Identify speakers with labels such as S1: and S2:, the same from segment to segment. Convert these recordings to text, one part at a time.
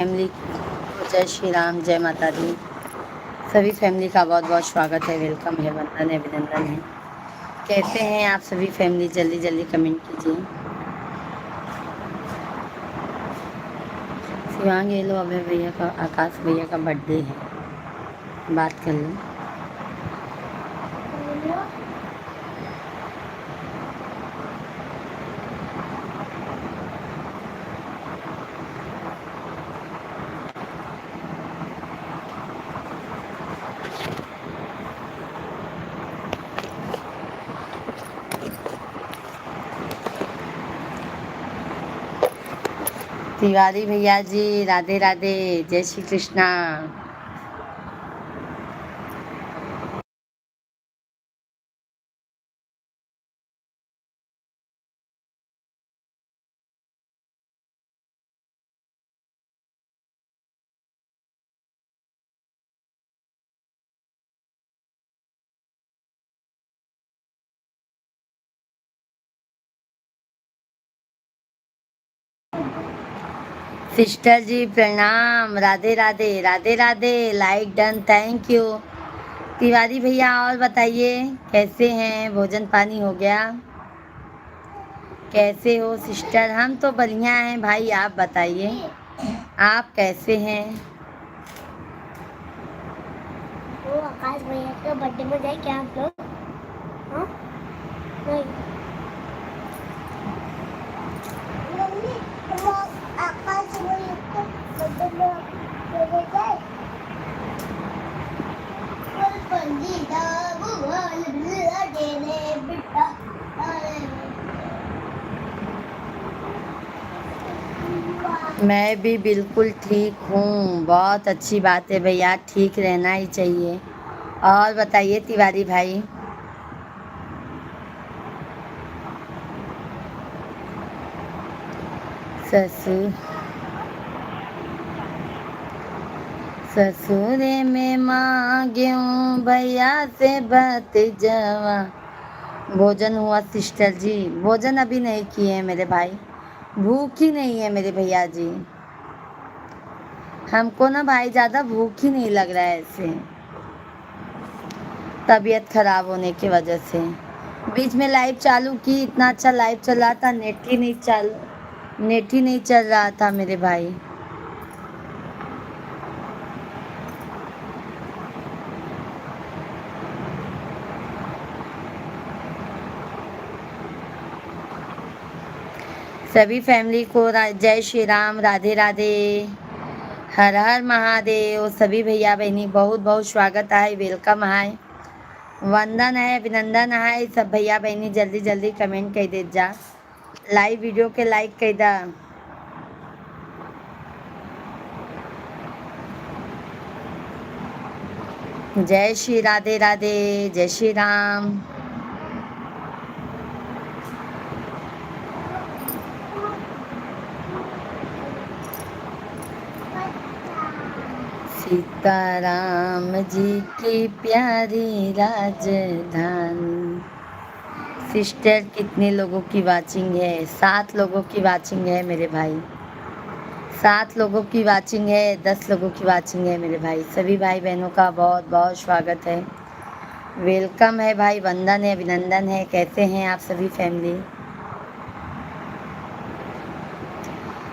S1: Family को जय श्री राम, जय माता दी। सभी फैमिली का बहुत बहुत स्वागत है, वेलकम है, वंदन है, अभिनंदन है। कैसे हैं आप सभी फैमिली? जल्दी जल्दी कमेंट कीजिए। शिवांग ये लो, अभय भैया का, आकाश भैया का बर्थडे है, बात कर लो। तिवारी भैया जी, राधे राधे, जय श्री कृष्णा। सिस्टर जी प्रणाम, Radhe Radhe, Radhe Radhe, like done, thank you. Tiwari भैया और बताइए कैसे हैं? भोजन पानी हो गया? कैसे हो सिस्टर? हम तो बढ़िया हैं भाई, आप बताइए आप कैसे हैं?
S2: वो आकाश भैया का बर्थडे में जाए क्या आप लोग? हाँ? नहीं। मम्मी, वो आकाश भैया का बर्थडे में ले जाए? बोल पंजीदा बोल बर्थडे ने बेटा।
S1: मैं भी बिल्कुल ठीक हूँ। बहुत अच्छी बात है भैया, ठीक रहना ही चाहिए। और बताइए तिवारी भाई। ससुर ससुरे में मांग्यूं भैया से बात जवा। भोजन हुआ सिस्टर जी? भोजन अभी नहीं किए हैं मेरे भाई, भूख ही नहीं है मेरे भैया जी। हमको ना भाई ज़्यादा भूख ही नहीं लग रहा है ऐसे, तबीयत खराब होने की वजह से। बीच में लाइव चालू की, इतना अच्छा लाइव चल रहा था, नेट ही नहीं चल रहा था मेरे भाई। सभी फैमिली को जय श्री राम, राधे राधे, हर हर महादेव। सभी भैया बहनी बहुत बहुत स्वागत है, वेलकम है, वंदन है, अभिनंदन है। सब भैया बहनी जल्दी जल्दी कमेंट कर दे जा, लाइव वीडियो के लाइक कर दा। जय श्री राधे राधे, जय श्री राम। सीताराम जी की प्यारी राजधानी। सिस्टर कितने लोगों की वाचिंग है? 7 लोगों की वाचिंग है मेरे भाई, 7 लोगों की वाचिंग है, 10 लोगों की वाचिंग है मेरे भाई। सभी भाई बहनों का बहुत बहुत स्वागत है, वेलकम है भाई, वंदन है, अभिनंदन है। कैसे हैं आप सभी फैमिली?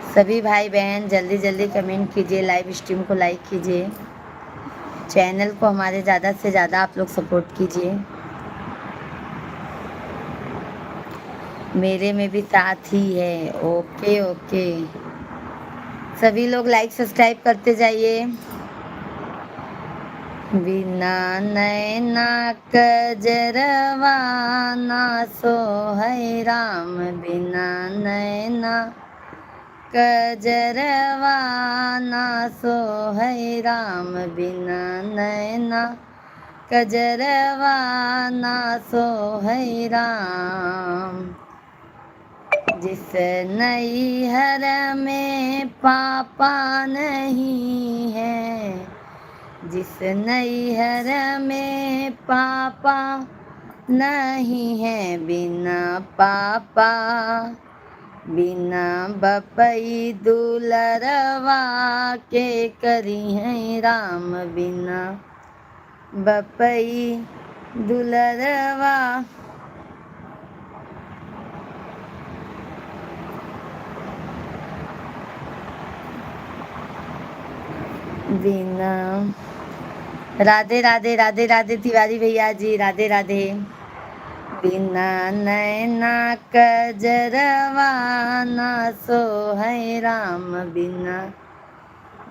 S1: सभी भाई बहन जल्दी जल्दी कमेंट कीजिए, लाइव स्ट्रीम को लाइक कीजिए, चैनल को हमारे ज़्यादा से ज़्यादा आप लोग सपोर्ट कीजिए। मेरे में भी साथ ही है, ओके ओके। सभी लोग लाइक सब्सक्राइब करते जाइए। बिना नैना कजरवा ना सोहै राम, बिना नैना कजरवा ना सोहै राम, बिना नैना कजरवा ना सोहै राम। जिस नैहर में पापा नहीं है, जिस नैहर में पापा नहीं है, बिना पापा बिना बपई दुलरवा के करी है राम, बिना बपई दुलरवा। बिना राधे राधे राधे राधे तिवारी भैया जी, राधे राधे। बिना नैना कजरवा ना सो है राम, बिना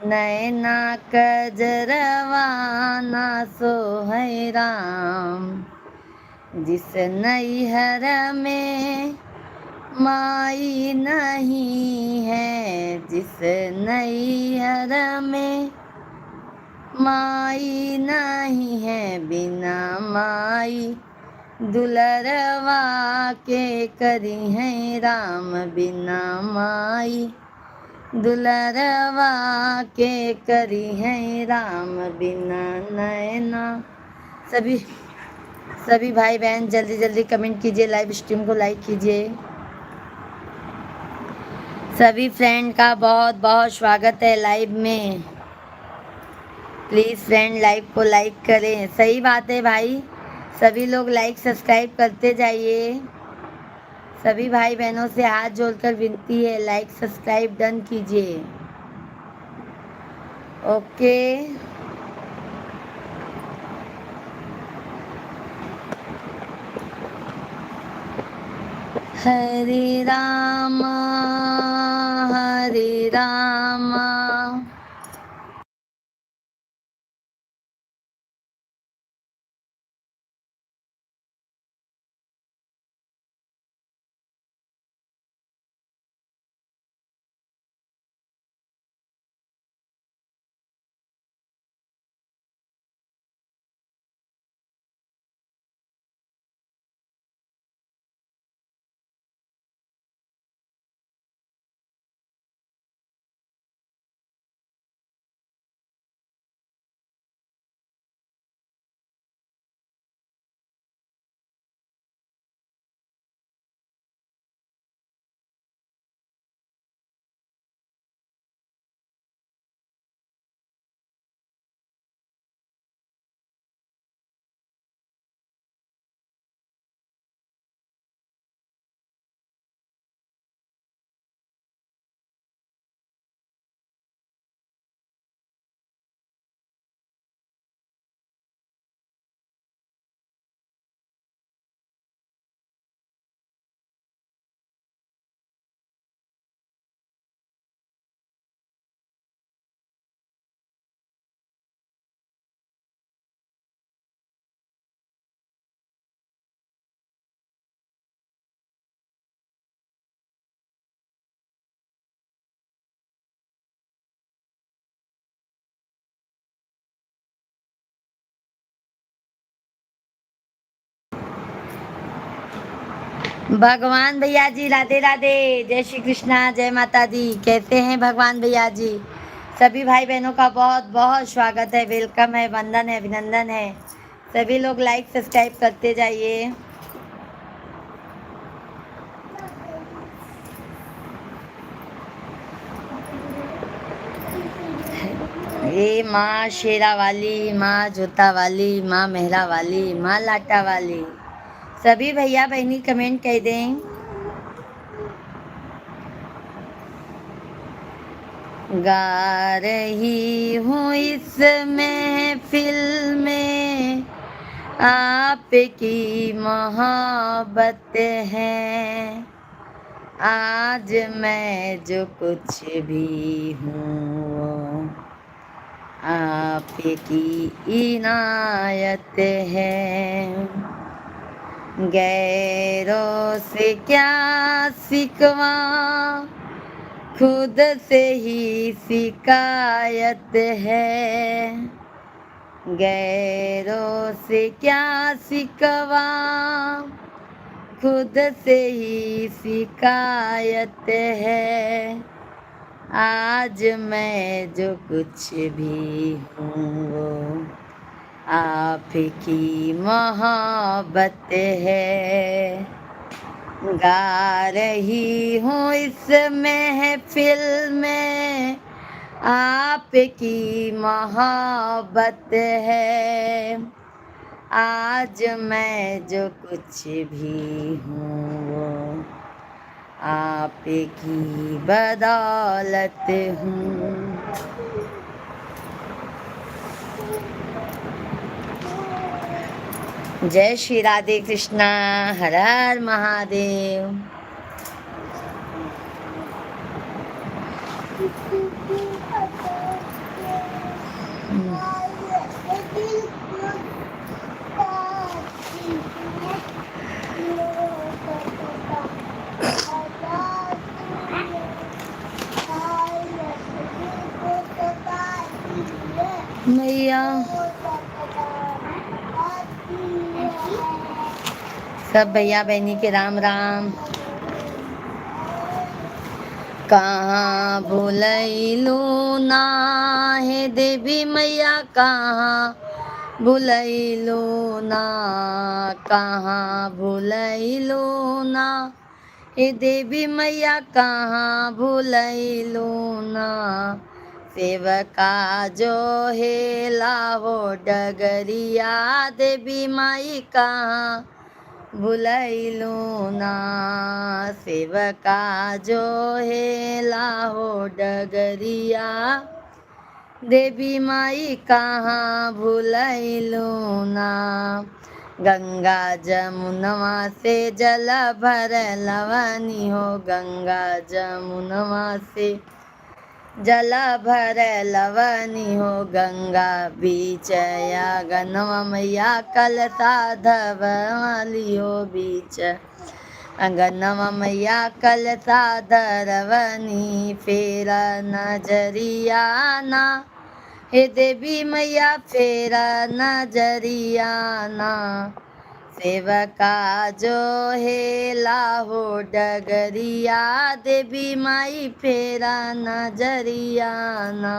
S1: नैना कजरवा ना सो है राम। जिस नैहर में माई नहीं है, जिस नैहर में माई नहीं है, बिना माई दुलरवा के करी है राम, बिना माई दुलरवा के करी है राम, बिना नैना। सभी भाई बहन जल्दी जल्दी कमेंट कीजिए, लाइव स्ट्रीम को लाइक कीजिए। सभी फ्रेंड का बहुत बहुत स्वागत है लाइव में। प्लीज़ फ्रेंड लाइव को लाइक करें। सही बात है भाई, सभी लोग लाइक सब्सक्राइब करते जाइए। सभी भाई बहनों से हाथ जोड़कर विनती है, लाइक सब्सक्राइब डन कीजिए। ओके, हरे राम हरे राम। भगवान भैया जी राधे राधे, जय श्री कृष्णा, जय माता दी। कैसे हैं भगवान भैया जी? सभी भाई बहनों का बहुत बहुत स्वागत है, वेलकम है, वंदन है, अभिनंदन है। सभी लोग लाइक सब्सक्राइब करते जाइए। ये माँ शेरा वाली, माँ जोता वाली, माँ मेहरा वाली, माँ लाटा वाली। सभी भैया बहनी कमेंट कर दें। गा रही हूँ इस महफिल में, आपकी मोहब्बत है। आज मैं जो कुछ भी हूँ वो आपकी इनायत है। गैरों से क्या सिकवा, खुद से ही शिकायत है। गैरों से क्या सिकवा, खुद से ही शिकायत है। आज मैं जो कुछ भी हूँ वो आपकी मोहब्बत है। गा रही हूँ इस महफिल में, आपकी मोहब्बत है। आज मैं जो कुछ भी हूँ वो आपकी बदौलत हूँ। जय श्री राधे कृष्णा, हर हर महादेव। मैया सब भैया बहनी के राम राम। कहाँ भूलैलू ना हे देवी मैया, कहाँ भूलैलू ना, कहाँ भूलैलू ना हे देवी मैया, कहाँ भूलैलू ना। सेवका जो है लाहो डगरिया, देवी माई कहाँ भूलैलू ना। सेवका जो है लाहो डगरिया, देवी माई कहाँ भूलैलू ना। गंगा जमुनवा से जल भर लवनी हो, गंगा जमुनवा से जल भर लवनी हो। गंगा बीच या गनवा मैया कलता धवली हो, बीच गनवा मैया कलता धरवनी। फेरा नजरिया ना हे देवी मैया, फेरा नजरिया ना। सेवका जो है लाहो डगरिया, देवी माई फेरा नजरिया ना।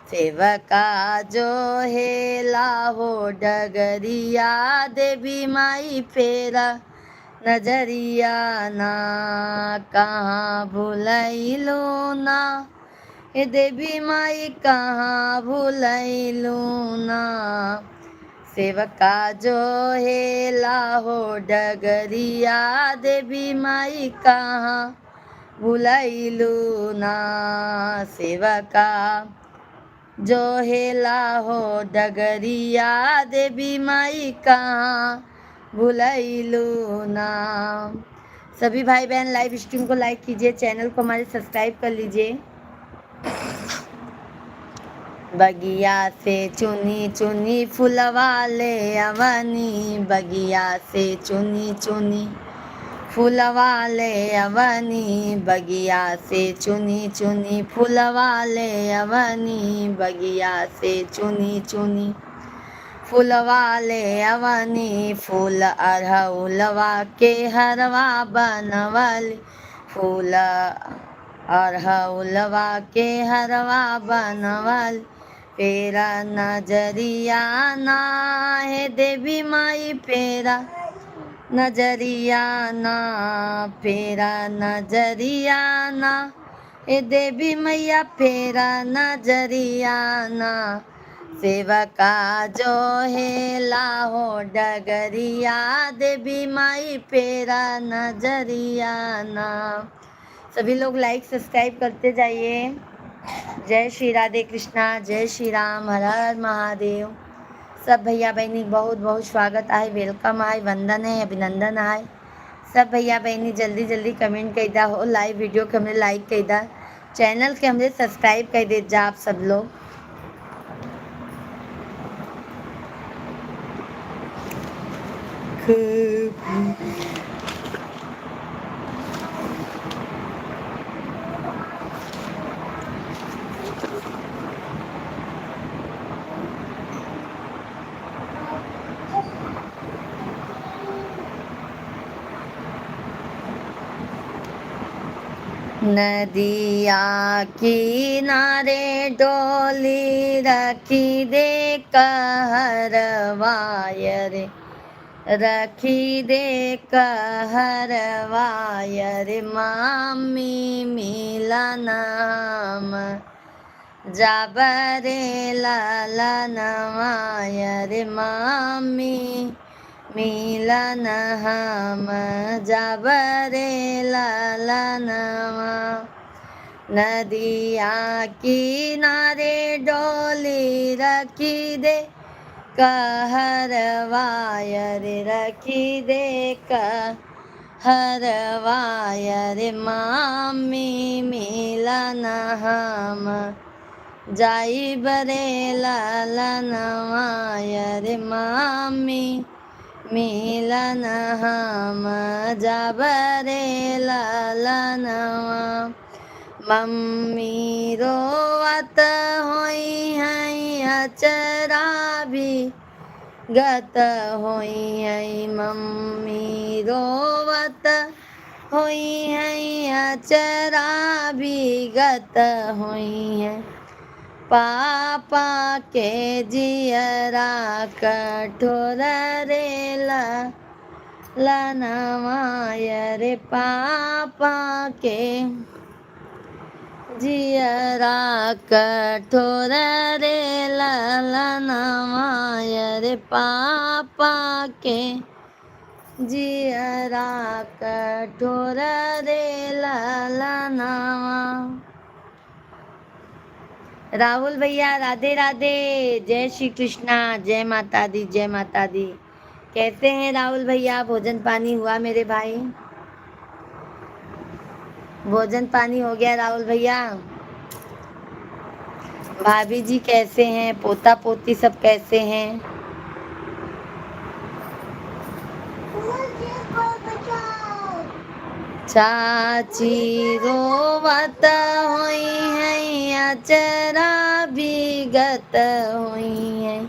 S1: सेवका जो है लाहो डगरिया, देवी माई फेरा नजरिया ना। कहाँ भूलैलू ना हे देवी माई, कहाँ भूलैलू ना। सेवका जो है लाहो डगरिया, देवी माई कहाँ भूलैलू ना। सेवका जो है लाहो डगरिया, देवी माई कहाँ भूलैलू ना। सभी भाई बहन लाइव स्ट्रीम को लाइक कीजिए, चैनल को हमारे सब्सक्राइब कर लीजिए। बगिया से चुनी चुनी फुलवा ले अवनी, बगिया से चुनी चुनी फुलवा ले अवनी, बगिया से चुनी चुनी फुलवा ले अवनी, बगिया से चुनी चुनी फुलवा ले अवनी। फूल अरहुलवा के हरवा बनवली, फूल अरहुलवा के हरवा बनवली। फेरा नजरिया ना हे देवी माई, फेरा नजरिया ना, फेरा नजरिया ना हे देवी मैया, फेरा नजरिया ना। सेवका जो है लाहो डगरिया, देवी माई फेरा नजरिया ना। सभी लोग लाइक सब्सक्राइब करते जाइए। जय श्री राधे कृष्णा, जय श्री राम, हर हर महादेव। सब भैया बहनी बहुत बहुत स्वागत आहे, वेलकम आहे, वंदन है, अभिनंदन आहे। सब भैया बहनी जल्दी जल्दी कमेंट कईदा हो, लाइव वीडियो के हमरे लाइक कईदा, चैनल के हमरे सब्सक्राइब कर दे जा आप सब लोग। नदिया किनारे डोली रखी दे कहरवाय रे, रखी दे कहरवायर मामी मिला नाम जाबरे लाला नवायर मामी मिलन हम जाबरे लाला नवा नदिया किनारे डोली रखी दे कहरवायर रखी दे कहरवायर मामी मिलन हम जाई बरे लाला नवायर मामी मिलन हम जाबरे लाला नवा मम्मी रोवत होई हैं अचरा भी गत होई है मम्मी रोवत होई है अचरा भी गत होई है पापा के जियरा कठोर रेला लनवायर पापा के जियरा कठोर रे ललनवायर पापा के जियरा कठोर रे ललनवा। राहुल भैया राधे राधे, जय श्री कृष्णा, जय माता दी जय माता दी। कैसे हैं राहुल भैया? भोजन पानी हुआ मेरे भाई? भोजन पानी हो गया राहुल भैया? भाभी जी कैसे हैं? पोता पोती सब कैसे हैं? चाची रोवत हुई हैं अचरा विगत हुई हैं।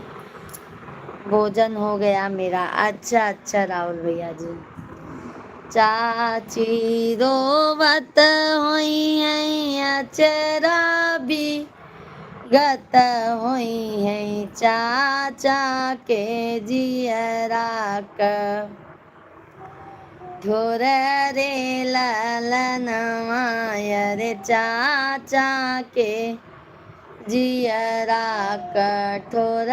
S1: भोजन हो गया मेरा। अच्छा अच्छा राहुल भैया जी। चाची रोवत हुई हैं अचरा विगत हुई हैं चाचा के जियरा ठोर रे ललनवायर चाचा के जियरा कठोर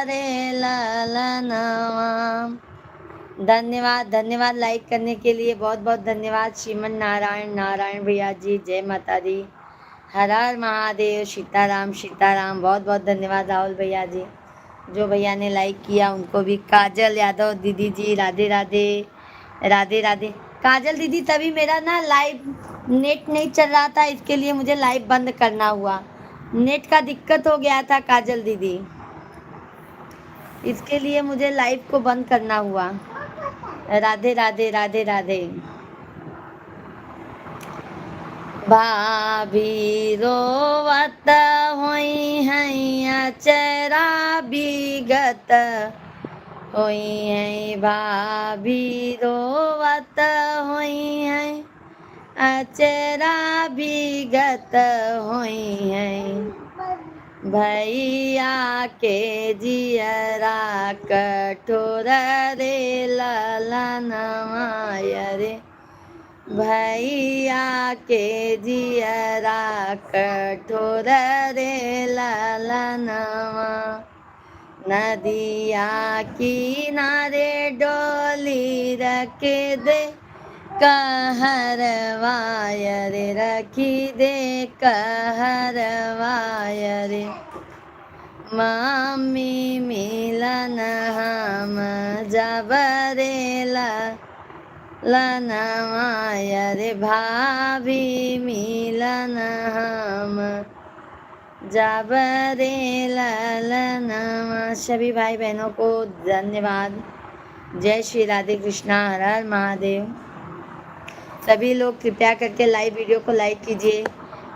S1: रे ललनवा। धन्यवाद धन्यवाद लाइक करने के लिए, बहुत बहुत धन्यवाद। श्रीमन नारायण नारायण भैया जी, जय माता दी, हर हर महादेव, सीताराम सीताराम। बहुत बहुत धन्यवाद राहुल भैया जी। जो भैया ने लाइक किया उनको भी। काजल यादव दीदी जी राधे राधे राधे राधे। काजल दीदी तभी मेरा ना लाइव नेट नहीं चल रहा था, इसके लिए मुझे लाइव बंद करना हुआ। नेट का दिक्कत हो गया था काजल दीदी, इसके लिए मुझे लाइव को बंद करना हुआ। राधे राधे राधे राधे। भाभी रोवत हुई हैं अचरा विगत हुई हैं भाभी रोवत हुई हैं अचरा विगत हुई हैं भैया के जियरा कठोर रे ललनवायर भैया के जियरा कठोर रे ललनवा। नदिया किनारे डोली रख दे कहरवायर रखी दे कहरवायर मामी मिलन हम जबरे लनवायर भाभी मिलन हम जाबरे ललनवा। सभी भाई बहनों को धन्यवाद। जय श्री राधे कृष्णा, हर हर महादेव। सभी लोग कृपया करके लाइव वीडियो को लाइक कीजिए,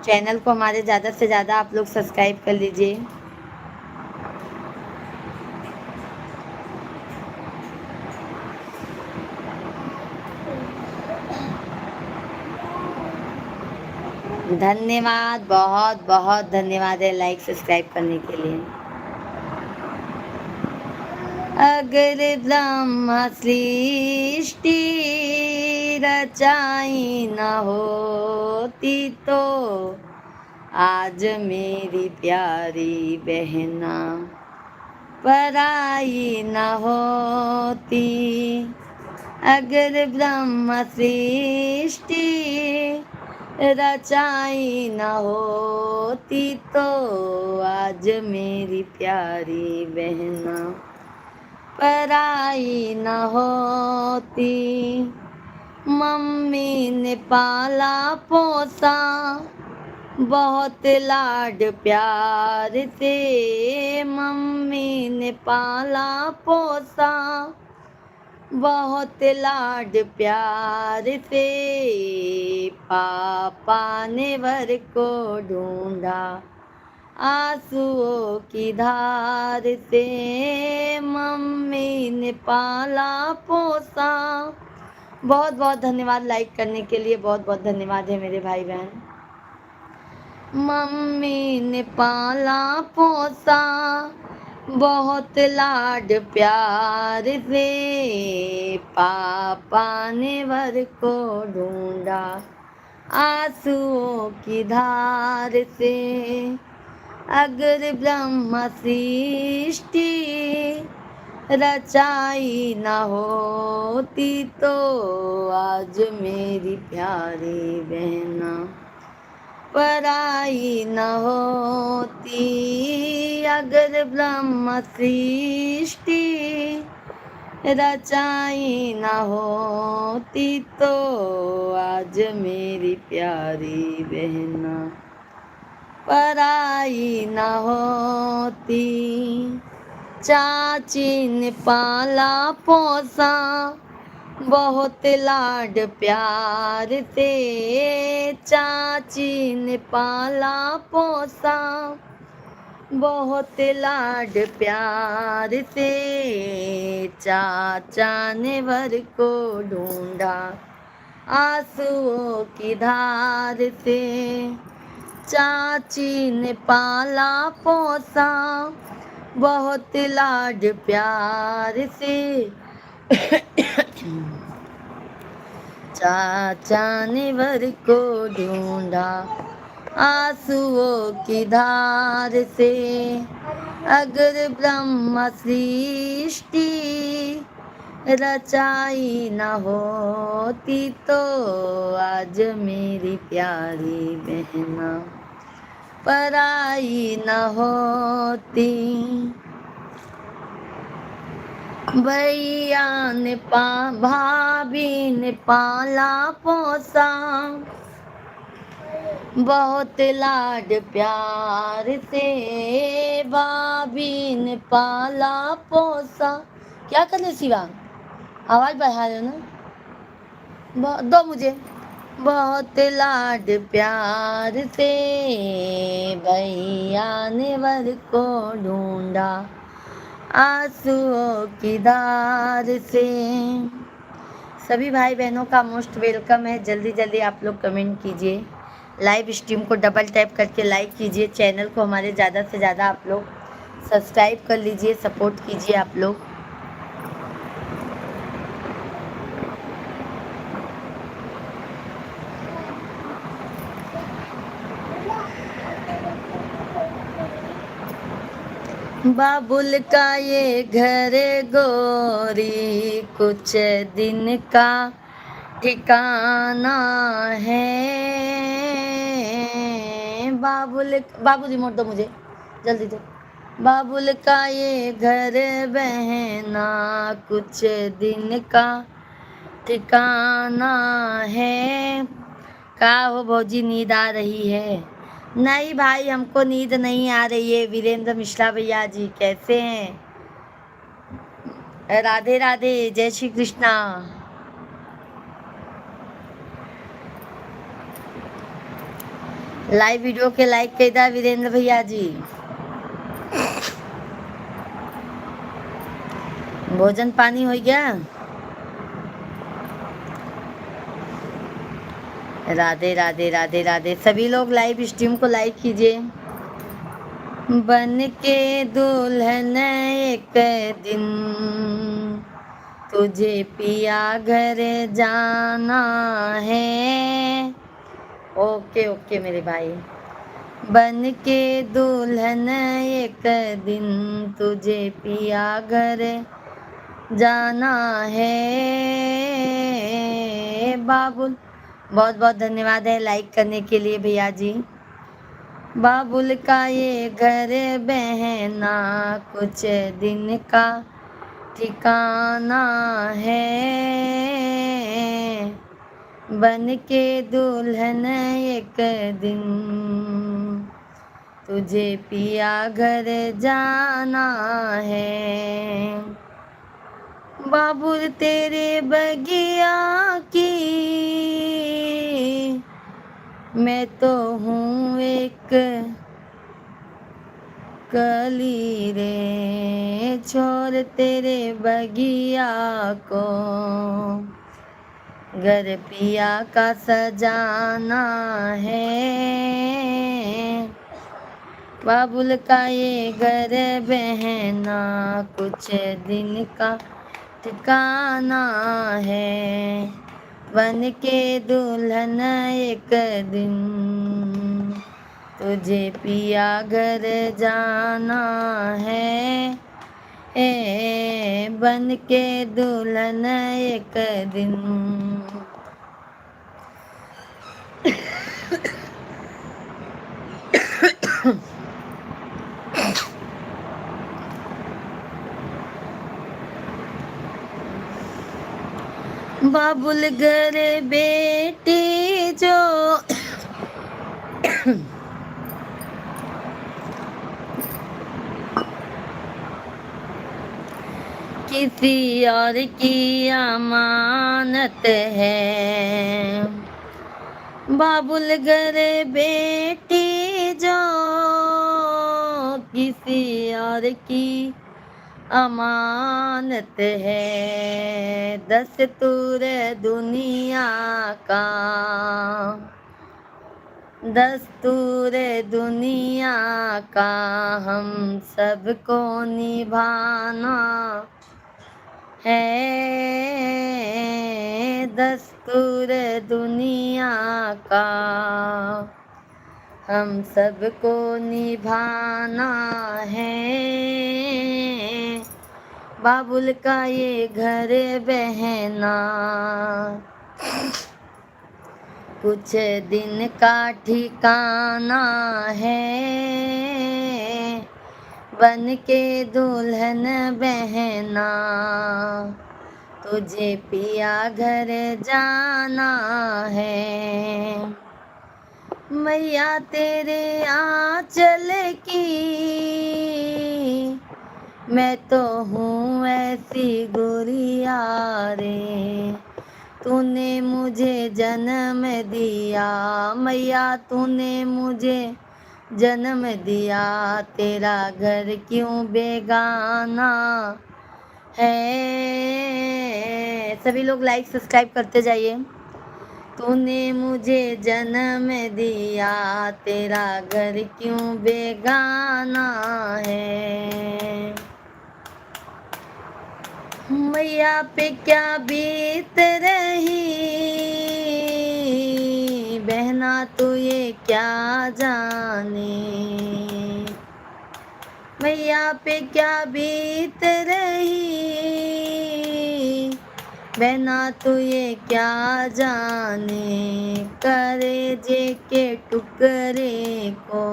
S1: चैनल को हमारे ज़्यादा से ज़्यादा आप लोग सब्सक्राइब कर लीजिए। धन्यवाद, बहुत बहुत धन्यवाद है लाइक सब्सक्राइब करने के लिए। अगर ब्रह्म सृष्टि रचाई न होती तो आज मेरी प्यारी बहना पराई न होती। अगर ब्रह्म सृष्टि रचाई न होती तो आज मेरी प्यारी बहना पराई न होती। मम्मी ने पाला पोसा बहुत लाड प्यार से, मम्मी ने पाला पोसा बहुत लाड प्यार से। पापा ने वर को ढूंढा आंसुओं की धार से, मम्मी ने पाला पोसा। बहुत बहुत धन्यवाद लाइक करने के लिए, बहुत बहुत धन्यवाद है मेरे भाई बहन। मम्मी ने पाला पोसा बहुत लाड प्यार से, पापा ने वर को ढूंढा आंसुओं की धार से। अगर ब्रह्म सृष्टि रचाई न होती तो आज मेरी प्यारी बहना पराई न होती। अगर ब्रह्म सृष्टि रचाई न होती तो आज मेरी प्यारी बहना पराई न होती। चाची ने पाला पोसा बहुत लाड प्यार से, चाची ने पाला पोसा बहुत लाड प्यार से। चाचा ने वर को ढूंढा आंसुओं की धार से, चाची ने पाला पोसा बहुत लाड प्यार से। चाचा ने वर को ढूंढा आंसुओं की धार से। अगर ब्रह्म सृष्टि रचाई न होती तो आज मेरी प्यारी बहना पराई न होती। भैया ने भाभी ने पाला पोसा बहुत लाड प्यार से, भाभी ने पाला पोसा। क्या करने शिवा, आवाज बढ़ा रहे हो ना, दो मुझे। बहुत लाड प्यार से भैया ने वर को ढूंढा आंसुओं की धार से। सभी भाई बहनों का मोस्ट वेलकम है। जल्दी जल्दी आप लोग कमेंट कीजिए, लाइव स्ट्रीम को डबल टैप करके लाइक कीजिए, चैनल को हमारे ज़्यादा से ज़्यादा आप लोग सब्सक्राइब कर लीजिए, सपोर्ट कीजिए आप लोग। बाबुल का ये घर गोरी कुछ दिन का ठिकाना है। बाबू रिमोट दो मुझे, जल्दी दो। बाबुल का ये घर बहना कुछ दिन का ठिकाना है। का हो भौजी, नींद आ रही है? नहीं भाई, हमको नींद नहीं आ रही है। वीरेंद्र मिश्रा भैया जी कैसे हैं? राधे राधे, जय श्री कृष्णा। लाइव वीडियो के लाइक कैदा वीरेंद्र भैया जी। भोजन पानी हो गया? राधे राधे राधे राधे। सभी लोग लाइव स्ट्रीम को लाइक कीजिए। बन के दुल्हन एक दिन तुझे पिया घर जाना है। ओके ओके मेरे भाई। बन के दुल्हन एक दिन तुझे पिया घर जाना है। बाबुल, बहुत बहुत धन्यवाद है लाइक करने के लिए भैया जी। बाबुल का ये घर बहना कुछ दिन का ठिकाना है। बन के दुल्हन एक दिन तुझे पिया घर जाना है। बाबुल तेरे बगिया की मैं तो हूँ एक कली रे, छोड़ तेरे बगिया को घर पिया का सजाना है। बाबुल का ये घर बहना कुछ दिन का ठिकाना है। बन के दुल्हन एक दिन तुझे पिया घर जाना है। बन के दुल्हन एक दिन। बाबुल घर बेटी जो किसी और की अमानत है। बाबुल घर बेटी जो किसी और की अमानत है। दस्तूर दुनिया का, दस्तूर दुनिया का हम सबको निभाना है। दस्तूर दुनिया का हम सबको निभाना है। बाबुल का ये घर बहना कुछ दिन का ठिकाना है। बन के दुल्हन बहना तुझे पिया घर जाना है। मैया तेरे आंचल की मैं तो हूँ ऐसी गुड़िया रे। तूने मुझे जन्म दिया मैया, तूने मुझे जन्म दिया। तेरा घर क्यों बेगाना है। सभी लोग लाइक सब्सक्राइब करते जाइए। तूने मुझे जन्म दिया, तेरा घर क्यों बेगाना है। मैया पे क्या बीत रही बहना तू ये क्या जाने। मैया पे क्या बीत रही बहना तू ये क्या जाने। कलेजे के टुकड़े को,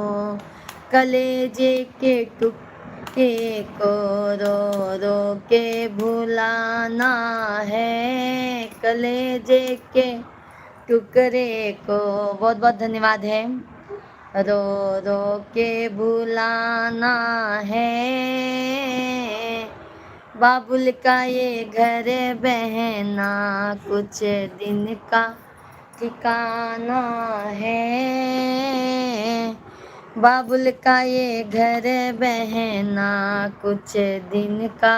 S1: कलेजे के टुकड़े को रो रो के भुलाना है। कलेजे के टुकड़े को बहुत बहुत धन्यवाद है। रो रो के भुलाना है। बाबुल का ये घर बहना कुछ दिन का ठिकाना है। बाबुल का ये घर बहना कुछ दिन का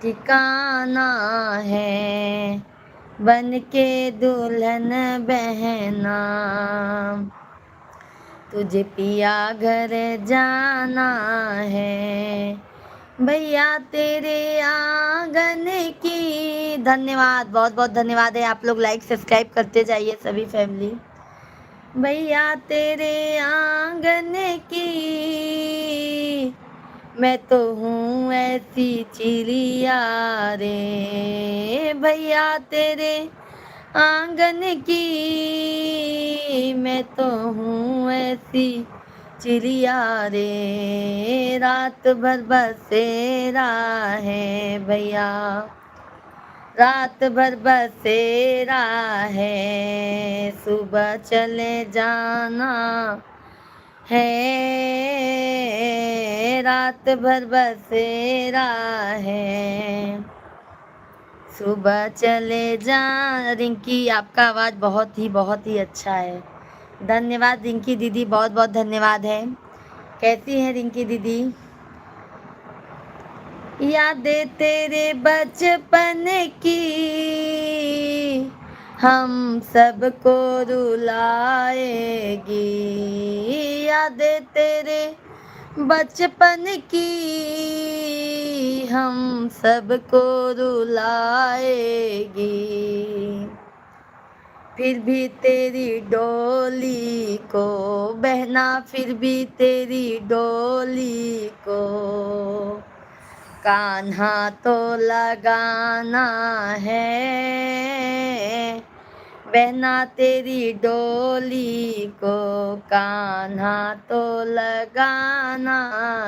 S1: ठिकाना है। बन के दुल्हन बहना तुझे पिया घर जाना है, भैया तेरे आंगन की। धन्यवाद, बहुत बहुत धन्यवाद है। आप लोग लाइक सब्सक्राइब करते जाइए सभी फैमिली। भैया तेरे आंगन की, मैं तो हूँ ऐसी चिड़िया रे, भैया तेरे आंगन की, मैं तो हूँ ऐसी चिड़िया रे, रात भर बसेरा है भैया, रात भर बसेरा है, सुबह चले जाना है, रात भर बसेरा है, सुबह चले जा। रिंकी, आपका आवाज़ बहुत ही अच्छा है। धन्यवाद रिंकी दीदी, बहुत बहुत धन्यवाद है। कैसी है रिंकी दीदी? यादें तेरे बचपन की हम सबको रुलाएगी, यादें तेरे बचपन की हम सबको रुलाएगी, फिर भी तेरी डोली को बहना, फिर भी तेरी डोली को कान्हा तो लगाना है, बहना तेरी डोली को कान्हा तो लगाना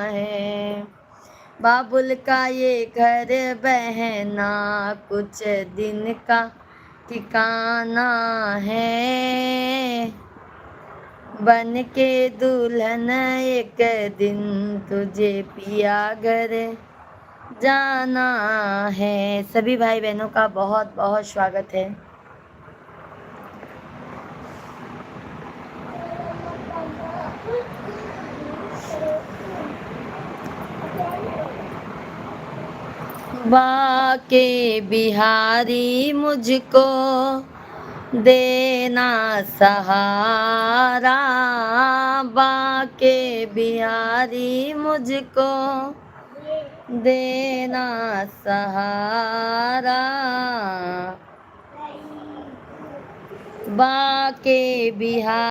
S1: है, बाबुल का ये घर बहना कुछ दिन का ठिकाना है, बन के दुल्हन एक दिन तुझे पिया घर जाना है। सभी भाई बहनों का बहुत बहुत स्वागत है। बाके बिहारी मुझको देना सहारा, बाके बिहारी मुझको देना सहारा, बाके बिहारी